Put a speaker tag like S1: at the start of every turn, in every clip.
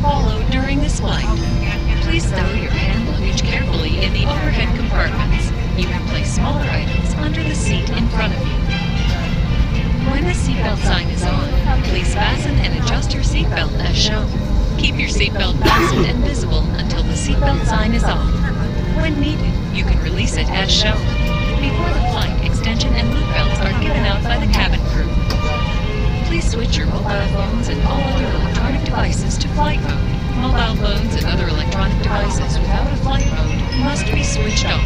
S1: follow during this flight. Please stow your hand luggage carefully in the overhead compartments. You can place smaller items under the seat in front of you. When the seatbelt sign is on, please fasten and adjust your seatbelt as shown. Keep your seatbelt fastened and visible until the seatbelt sign is off. When needed, you can release it as shown. Before the flight, extension and loop belts are given out by the cabin crew. Please switch your mobile phones and all other electronic devices to flight mode. Mobile phones and other electronic devices without a flight mode must be switched off.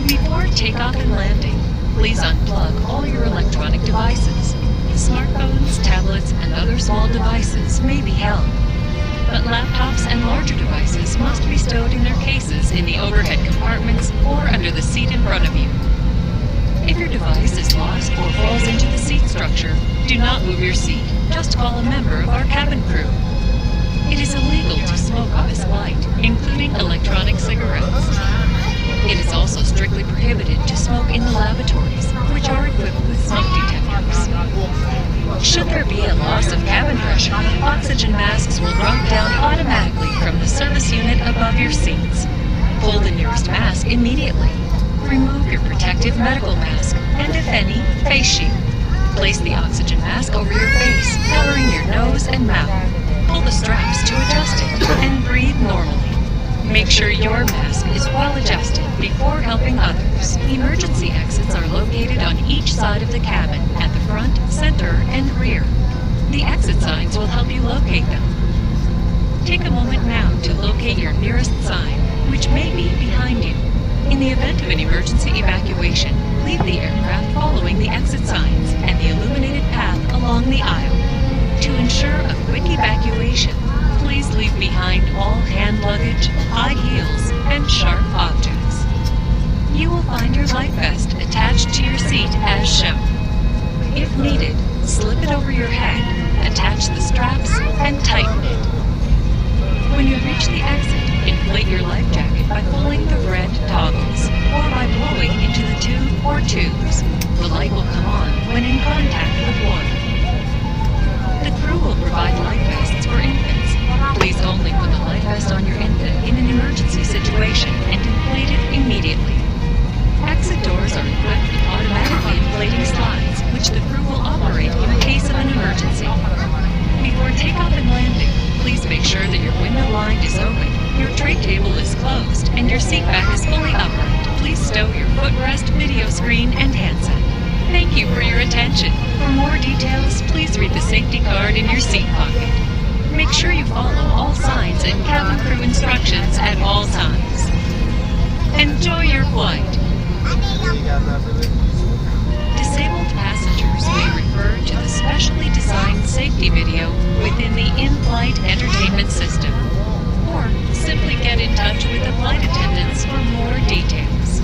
S1: Before takeoff and landing, please unplug all your electronic devices. Smartphones, tablets, and other small devices may be held, but laptops and larger devices must be stowed in their cases in the overhead compartments or under the seat in front of you. If your device is lost or falls into the seat structure, do not move your seat. Just call a member of our cabin crew. It is illegal to smoke on this flight, including electronic cigarettes. It is also strictly prohibited to smoke in the lavatories, which are equipped with smoke detectors. Should there be a loss of cabin pressure, oxygen masks will drop down automatically from the service unit above your seats. Pull the nearest mask immediately. Remove your protective medical mask, and if any, face shield. Place the oxygen mask over your face, covering your nose and mouth. Pull the straps to adjust it, and breathe normally. Make sure your mask is well adjusted before helping others. Emergency exits are located on each side of the cabin, at the front, center, and rear. The exit signs will help you locate them. Take a moment now to locate your nearest sign, which may be behind you. In the event of an emergency evacuation, leave the aircraft following the exit signs and the illuminated path along the aisle. To ensure a quick evacuation, please leave behind all hand luggage, high heels, and sharp objects. You will find your life vest attached to your seat as shown. If needed, slip it over your head, attach the straps, and tighten it. When you reach the exit, inflate your life jacket by pulling the red toggles, or by blowing into the tube or tubes. The light will come on when in contact with water. The crew will provide life vests for infants. Please only put the life vest on your infant in an emergency situation and inflate it immediately. Exit doors are equipped with automatically inflating slides, which the crew will operate in case of an emergency. Before takeoff and landing, please make sure that your window line is open, your tray table is closed, and your seat back is fully upright. Please stow your footrest, video screen, and handset. Thank you for your attention. For more details, please read the safety card in your seat pocket. Make sure you follow all signs and cabin crew instructions at all times. Enjoy your flight. Disabled passengers may refer to the specially designed safety video within the in-flight entertainment system, or simply get in touch with the flight attendants for more details.